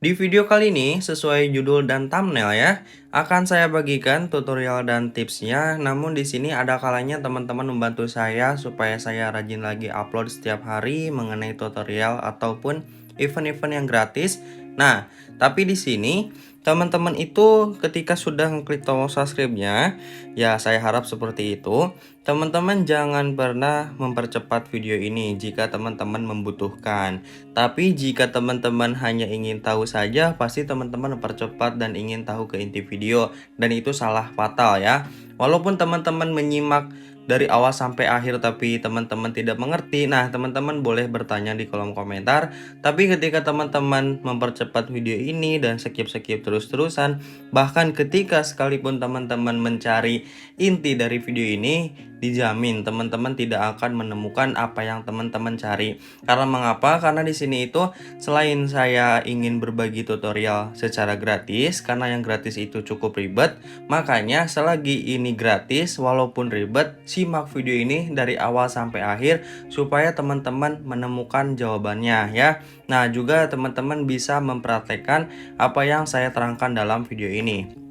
Di video kali ini, sesuai judul dan thumbnail ya, akan saya bagikan tutorial dan tipsnya. Namun di sini ada kalanya teman-teman membantu saya supaya saya rajin lagi upload setiap hari mengenai tutorial ataupun event-event yang gratis. Nah, tapi di sini teman-teman itu ketika sudah ngeklik tombol subscribe-nya, ya saya harap seperti itu. Teman-teman jangan pernah mempercepat video ini jika teman-teman membutuhkan. Tapi jika teman-teman hanya ingin tahu saja, pasti teman-teman mempercepat dan ingin tahu ke inti video. Dan itu salah fatal ya. Walaupun teman-teman menyimak dari awal sampai akhir tapi teman-teman tidak mengerti, nah teman-teman boleh bertanya di kolom komentar. Tapi ketika teman-teman mempercepat video ini dan skip-skip terus-terusan, bahkan ketika sekalipun teman-teman mencari inti dari video ini, dijamin teman-teman tidak akan menemukan apa yang teman-teman cari. Karena mengapa? Karena di sini itu selain saya ingin berbagi tutorial secara gratis, karena yang gratis itu cukup ribet, makanya selagi ini gratis walaupun ribet, simak video ini dari awal sampai akhir supaya teman-teman menemukan jawabannya ya. Nah, juga teman-teman bisa mempraktekkan apa yang saya terangkan dalam video ini.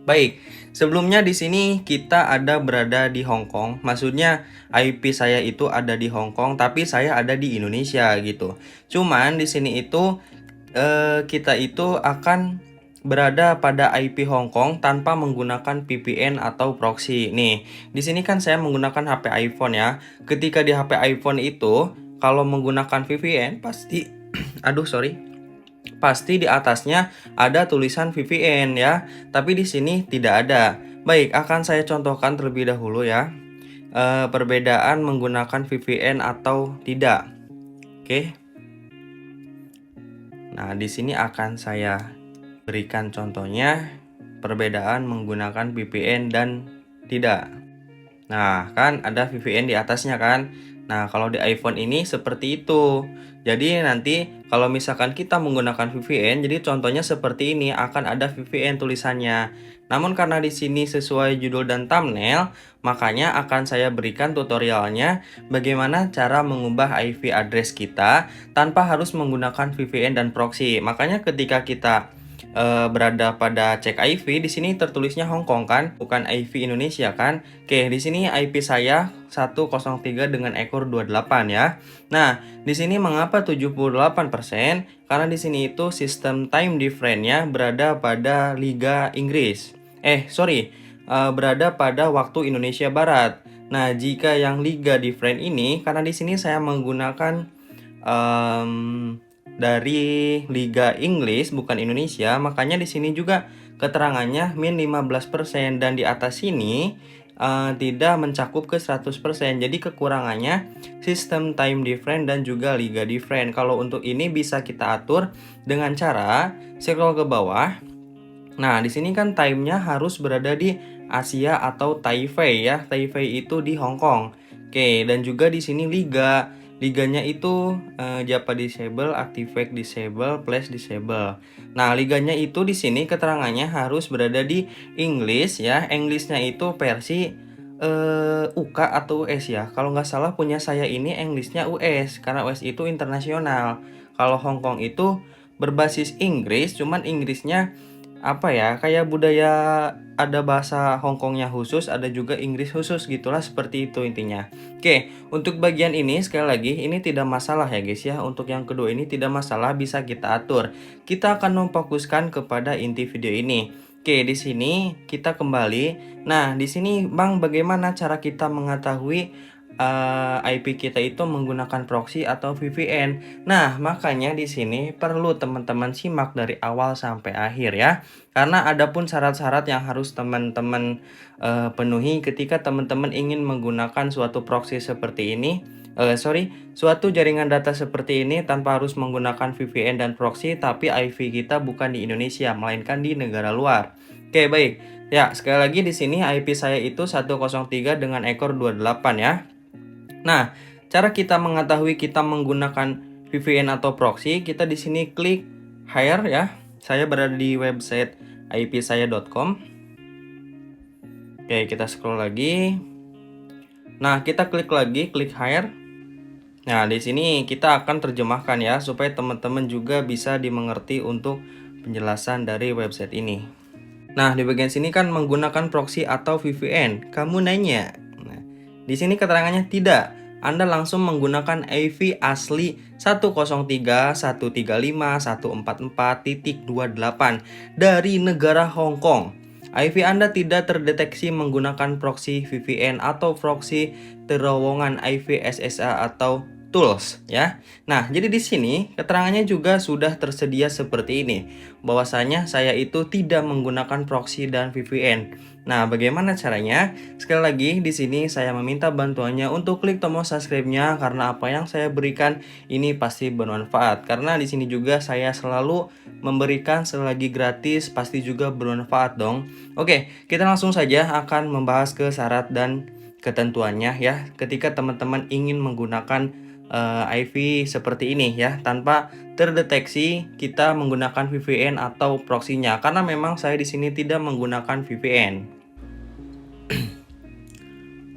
Baik, sebelumnya di sini kita berada di Hong Kong. Maksudnya IP saya itu ada di Hong Kong, tapi saya ada di Indonesia gitu. Cuman di sini itu kita itu akan berada pada IP Hong Kong tanpa menggunakan VPN atau proxy. Nih, di sini kan saya menggunakan HP iPhone ya. Ketika di HP iPhone itu kalau menggunakan VPN pasti aduh sorry, pasti di atasnya ada tulisan VPN ya, tapi di sini tidak ada. Baik, akan saya contohkan terlebih dahulu ya, perbedaan menggunakan VPN atau tidak. Oke. Nah, di sini akan saya berikan contohnya perbedaan menggunakan VPN dan tidak. Nah, kan ada VPN di atasnya kan. Nah, kalau di iPhone ini seperti itu. Jadi nanti kalau misalkan kita menggunakan VPN, jadi contohnya seperti ini akan ada VPN tulisannya. Namun karena di sini sesuai judul dan thumbnail, makanya akan saya berikan tutorialnya bagaimana cara mengubah IP address kita tanpa harus menggunakan VPN dan proxy. Makanya ketika kita berada pada cek IP, di sini tertulisnya Hong Kong kan, bukan IP Indonesia kan. Oke, di sini IP saya 103 dengan ekor 28 ya. Nah, di sini mengapa 78%? Karena di sini itu sistem time difference-nya berada pada Liga Inggris. Berada pada waktu Indonesia Barat. Nah, jika yang Liga different ini, karena di sini saya menggunakan dari Liga Inggris bukan Indonesia, makanya di sini juga keterangannya min 15% dan di atas sini tidak mencakup ke 100%. Jadi kekurangannya sistem time different dan juga liga different. Kalau untuk ini bisa kita atur dengan cara scroll ke bawah. Nah, di sini kan time-nya harus berada di Asia atau Taipei ya. Taipei itu di Hong Kong. Oke, dan juga di sini liga. Liganya itu Japa Disable, Activate Disable, Flash Disable. Nah, liganya itu di sini keterangannya harus berada di English ya. Englishnya itu versi UK atau US ya. Kalau nggak salah punya saya ini Englishnya US karena US itu internasional. Kalau Hong Kong itu berbasis Inggris, cuman Inggrisnya apa ya, kayak budaya ada bahasa Hong Kongnya khusus, ada juga Inggris khusus gitulah, seperti itu intinya. Oke, untuk bagian ini sekali lagi ini tidak masalah ya guys ya. Untuk yang kedua ini tidak masalah, bisa kita atur. Kita akan memfokuskan kepada inti video ini. Oke, di sini kita kembali. Nah, di sini Bang, bagaimana cara kita mengetahui IP kita itu menggunakan proxy atau VPN? Nah, makanya di sini perlu teman-teman simak dari awal sampai akhir ya. Karena ada pun syarat-syarat yang harus teman-teman penuhi ketika teman-teman ingin menggunakan suatu proxy seperti ini. Suatu jaringan data seperti ini tanpa harus menggunakan VPN dan proxy, tapi IP kita bukan di Indonesia, melainkan di negara luar. Oke, baik. Ya, sekali lagi di sini IP saya itu 103 dengan ekor 28 ya. Nah, cara kita mengetahui kita menggunakan VPN atau proxy, kita di sini klik hire ya. Saya berada di website ipsaya.com. Oke, kita scroll lagi. Nah, kita klik lagi, klik hire. Nah, di sini kita akan terjemahkan ya, supaya teman-teman juga bisa dimengerti untuk penjelasan dari website ini. Nah, di bagian sini kan menggunakan proxy atau VPN. Kamu nanya. Nah, di sini keterangannya tidak. Anda langsung menggunakan IP asli 103.135.144.28 dari negara Hong Kong. IP Anda tidak terdeteksi menggunakan proxy VPN atau proxy terowongan IP SSA atau tools ya. Nah, jadi di sini keterangannya juga sudah tersedia seperti ini, bahwasanya saya itu tidak menggunakan proxy dan VPN. Nah, bagaimana caranya? Sekali lagi di sini saya meminta bantuannya untuk klik tombol subscribe-nya, karena apa yang saya berikan ini pasti bermanfaat. Karena di sini juga saya selalu memberikan selagi gratis, pasti juga bermanfaat dong. Oke, kita langsung saja akan membahas ke syarat dan ketentuannya ya. Ketika teman-teman ingin menggunakan IP seperti ini ya, tanpa terdeteksi kita menggunakan VPN atau proxy-nya, karena memang saya di sini tidak menggunakan VPN.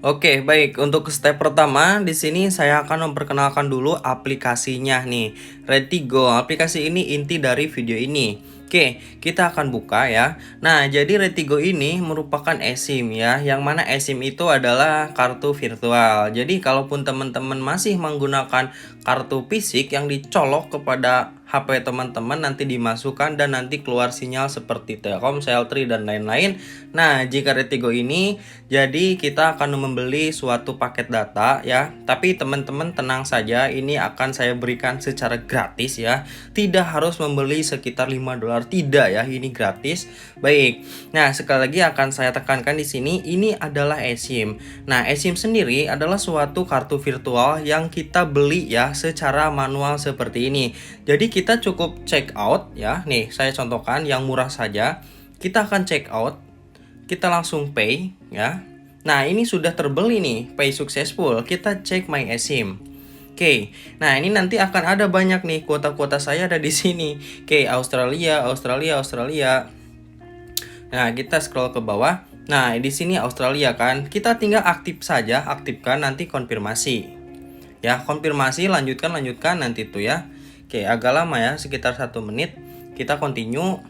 Oke, baik. Untuk step pertama di sini saya akan memperkenalkan dulu aplikasinya nih. Retigo. Aplikasi ini inti dari video ini. Oke, kita akan buka ya. Nah, jadi Retigo ini merupakan eSIM ya, yang mana eSIM itu adalah kartu virtual. Jadi kalaupun teman-teman masih menggunakan kartu fisik yang dicolok kepada HP teman-teman, nanti dimasukkan dan nanti keluar sinyal seperti Telkomsel, Tri dan lain-lain. Nah, jika Retigo ini, jadi kita akan membeli suatu paket data ya. Tapi teman-teman tenang saja, ini akan saya berikan secara gratis ya. Tidak harus membeli sekitar $5, tidak ya, ini gratis. Baik. Nah, sekali lagi akan saya tekankan di sini, ini adalah eSIM. Nah, eSIM sendiri adalah suatu kartu virtual yang kita beli ya secara manual seperti ini. Jadi kita cukup check out ya. Nih, saya contohkan yang murah saja. Kita akan check out. Kita langsung pay ya. Nah, ini sudah terbeli nih, pay successful. Kita cek my eSIM. Oke. Nah, ini nanti akan ada banyak nih kuota-kuota saya ada di sini. Oke, Australia. Nah, kita scroll ke bawah. Nah, di sini Australia kan. Kita tinggal aktifkan nanti konfirmasi. Ya, konfirmasi, lanjutkan nanti tuh ya. Oke, agak lama ya, sekitar 1 menit. Kita continue.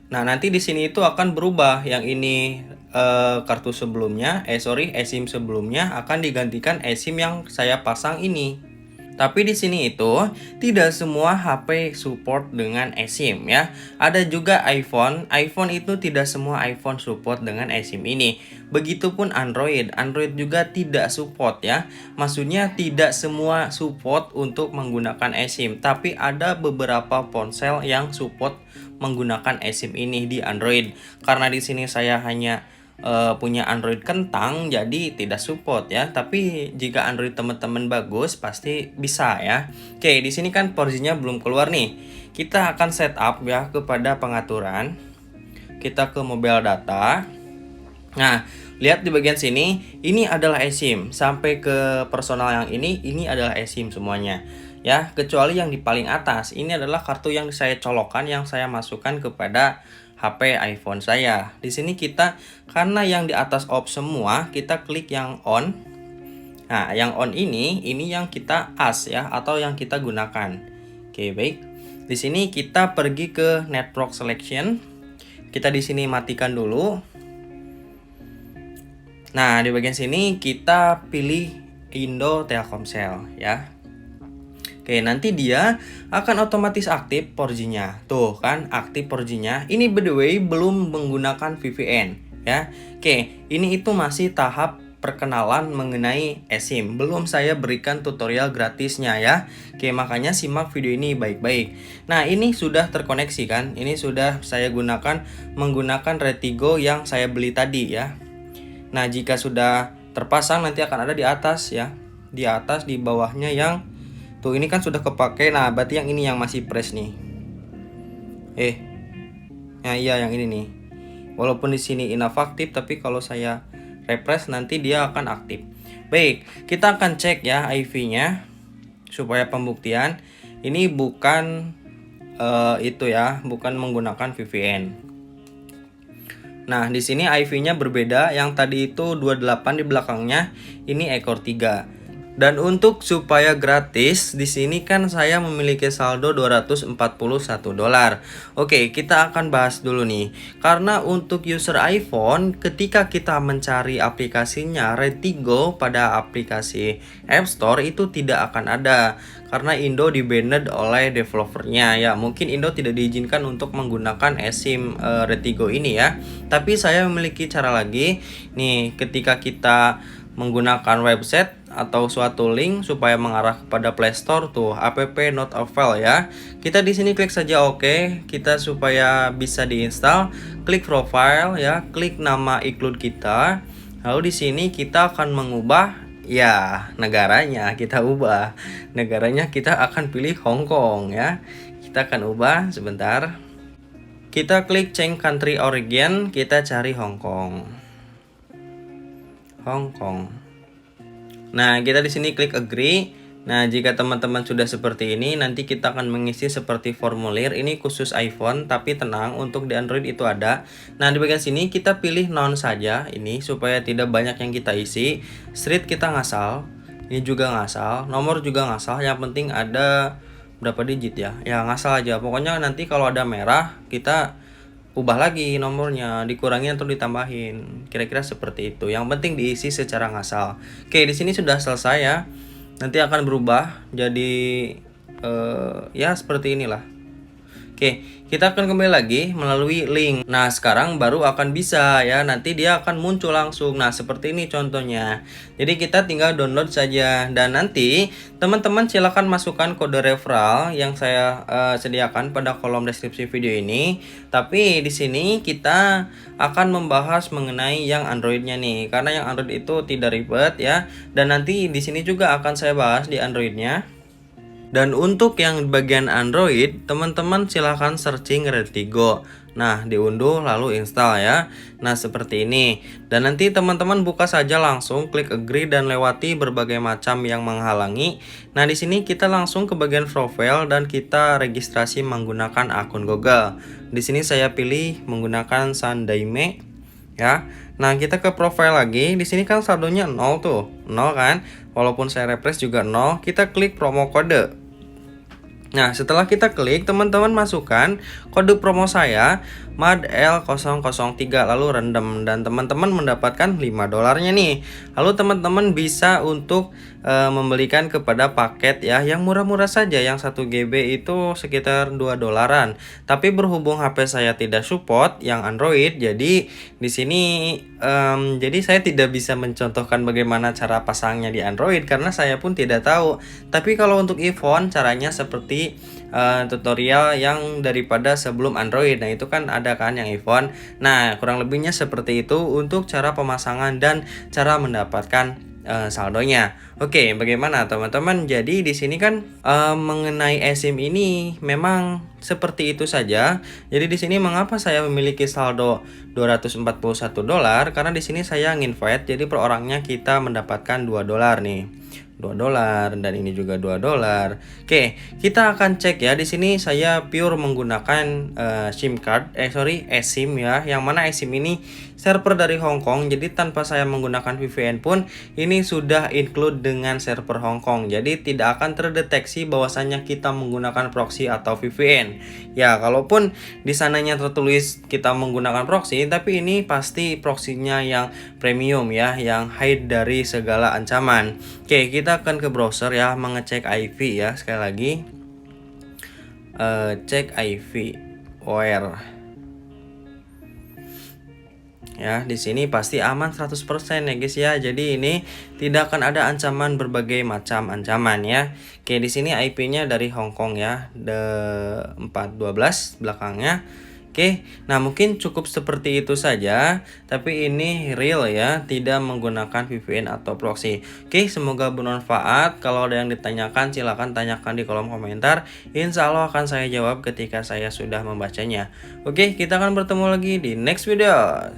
Nah, nanti di sini itu akan berubah. Yang ini kartu sebelumnya, eSIM sebelumnya akan digantikan eSIM yang saya pasang ini. Tapi di sini itu tidak semua HP support dengan eSIM ya. Ada juga iPhone itu tidak semua iPhone support dengan eSIM ini. Begitupun Android juga tidak support ya. Maksudnya tidak semua support untuk menggunakan eSIM, tapi ada beberapa ponsel yang support menggunakan eSIM ini di Android. Karena di sini saya hanya punya Android kentang, jadi tidak support ya. Tapi jika Android teman-teman bagus pasti bisa ya. Oke, di sini kan porsinya belum keluar nih. Kita akan setup ya kepada pengaturan. Kita ke mobile data. Nah, lihat di bagian sini, ini adalah eSIM. Sampai ke personal yang ini adalah eSIM semuanya. Ya, kecuali yang di paling atas. Ini adalah kartu yang saya colokkan, yang saya masukkan kepada HP iPhone saya. Di sini kita, karena yang di atas off semua, kita klik yang on. Nah, yang on ini yang kita as ya, atau yang kita gunakan. Oke, baik. Di sini kita pergi ke network selection. Kita di sini matikan dulu. Nah, di bagian sini kita pilih Indo Telkomsel ya. Oke, nanti dia akan otomatis aktif 4G-nya. Tuh kan, aktif 4G-nya. Ini by the way belum menggunakan VPN ya. Oke, ini itu masih tahap perkenalan mengenai eSIM. Belum saya berikan tutorial gratisnya ya. Oke, makanya simak video ini baik-baik. Nah, ini sudah terkoneksi kan? Ini sudah saya gunakan menggunakan Retigo yang saya beli tadi ya. Nah, jika sudah terpasang nanti akan ada di atas ya. Di atas, di bawahnya yang tuh, ini kan sudah kepake. Nah, berarti yang ini yang masih fresh nih. Nah iya yang ini nih. Walaupun di sini inaktif, tapi kalau saya refresh nanti dia akan aktif. Baik, kita akan cek ya IV-nya supaya pembuktian. Ini bukan itu ya, bukan menggunakan VPN. Nah, di sini IV-nya berbeda. Yang tadi itu 28 di belakangnya, ini ekor 3. Dan untuk supaya gratis, di sini kan saya memiliki saldo $241. Oke, kita akan bahas dulu nih. Karena untuk user iPhone, ketika kita mencari aplikasinya Retigo pada aplikasi App Store itu tidak akan ada. Karena Indo di-banned oleh developernya ya. Mungkin Indo tidak diizinkan untuk menggunakan eSIM Retigo ini ya. Tapi saya memiliki cara lagi. Nih, ketika kita menggunakan website atau suatu link supaya mengarah kepada Play Store tuh app not available ya. Kita di sini klik saja oke, kita supaya bisa diinstal, klik profile ya, klik nama iCloud kita. Lalu di sini kita akan mengubah ya negaranya, kita ubah. Negaranya kita akan pilih Hong Kong ya. Kita akan ubah sebentar. Kita klik change country origin, kita cari Hong Kong. Hong Kong. Nah, kita di sini klik agree. Nah, jika teman-teman sudah seperti ini, nanti kita akan mengisi seperti formulir. Ini khusus iPhone, tapi tenang, untuk di Android itu ada. Nah, di bagian sini kita pilih none saja ini supaya tidak banyak yang kita isi. Street kita ngasal. Ini juga ngasal, nomor juga ngasal. Yang penting ada berapa digit ya? Ya, ngasal aja. Pokoknya nanti kalau ada merah, kita ubah lagi nomornya, dikurangin atau ditambahin. Kira-kira seperti itu. Yang penting diisi secara ngasal. Oke, di sini sudah selesai ya. Nanti akan berubah jadi ya seperti inilah. Oke, kita akan kembali lagi melalui link. Nah, sekarang baru akan bisa ya. Nanti dia akan muncul langsung. Nah, seperti ini contohnya. Jadi kita tinggal download saja. Dan nanti teman-teman silakan masukkan kode referral yang saya sediakan pada kolom deskripsi video ini. Tapi di sini kita akan membahas mengenai yang Androidnya nih. Karena yang Android itu tidak ribet ya. Dan nanti di sini juga akan saya bahas di Androidnya. Dan untuk yang bagian Android, teman-teman silahkan searching Retigo. Nah, diunduh lalu install ya. Nah, seperti ini. Dan nanti teman-teman buka saja langsung, klik agree dan lewati berbagai macam yang menghalangi. Nah, di sini kita langsung ke bagian profile dan kita registrasi menggunakan akun Google. Di sini saya pilih menggunakan Sandaime ya. Nah, kita ke profile lagi. Di sini kan saldonya 0 tuh. 0 kan? Walaupun saya refresh juga 0, kita klik promo kode. Nah, setelah kita klik, teman-teman masukkan kode promo saya MADL003 lalu random dan teman-teman mendapatkan $5 nih. Lalu teman-teman bisa untuk membelikan kepada paket ya yang murah-murah saja, yang 1 GB itu sekitar $2. Tapi berhubung HP saya tidak support yang Android, jadi di sini jadi saya tidak bisa mencontohkan bagaimana cara pasangnya di Android karena saya pun tidak tahu. Tapi kalau untuk iPhone caranya seperti tutorial yang daripada sebelum Android. Nah, itu kan ada kan yang iPhone. Nah, kurang lebihnya seperti itu untuk cara pemasangan dan cara mendapatkan saldonya. Oke, bagaimana teman-teman? Jadi di sini kan mengenai eSIM ini memang seperti itu saja. Jadi di sini mengapa saya memiliki saldo $241? Karena di sini saya nginvite, jadi per orangnya kita mendapatkan $2 nih. $2 dan ini juga $2. Oke, kita akan cek ya. Di sini saya pure menggunakan SIM card, eSIM ya. Yang mana eSIM ini server dari Hong Kong. Jadi tanpa saya menggunakan VPN pun ini sudah include dengan server Hong Kong. Jadi tidak akan terdeteksi bahwasanya kita menggunakan proxy atau VPN. Ya, kalaupun di sananya tertulis kita menggunakan proxy, tapi ini pasti proxy-nya yang premium ya, yang hide dari segala ancaman. Oke, kita akan ke browser ya, mengecek IP ya. Sekali lagi cek IP where ya. Di sini pasti aman 100% ya guys ya. Jadi ini tidak akan ada ancaman, berbagai macam ancaman ya. Oke, di sini IP-nya dari Hong Kong ya, 412 belakangnya. Oke, nah mungkin cukup seperti itu saja, tapi ini real ya, tidak menggunakan VPN atau proxy. Oke, semoga bermanfaat. Kalau ada yang ditanyakan, silahkan tanyakan di kolom komentar. Insya Allah akan saya jawab ketika saya sudah membacanya. Oke, kita akan bertemu lagi di next video.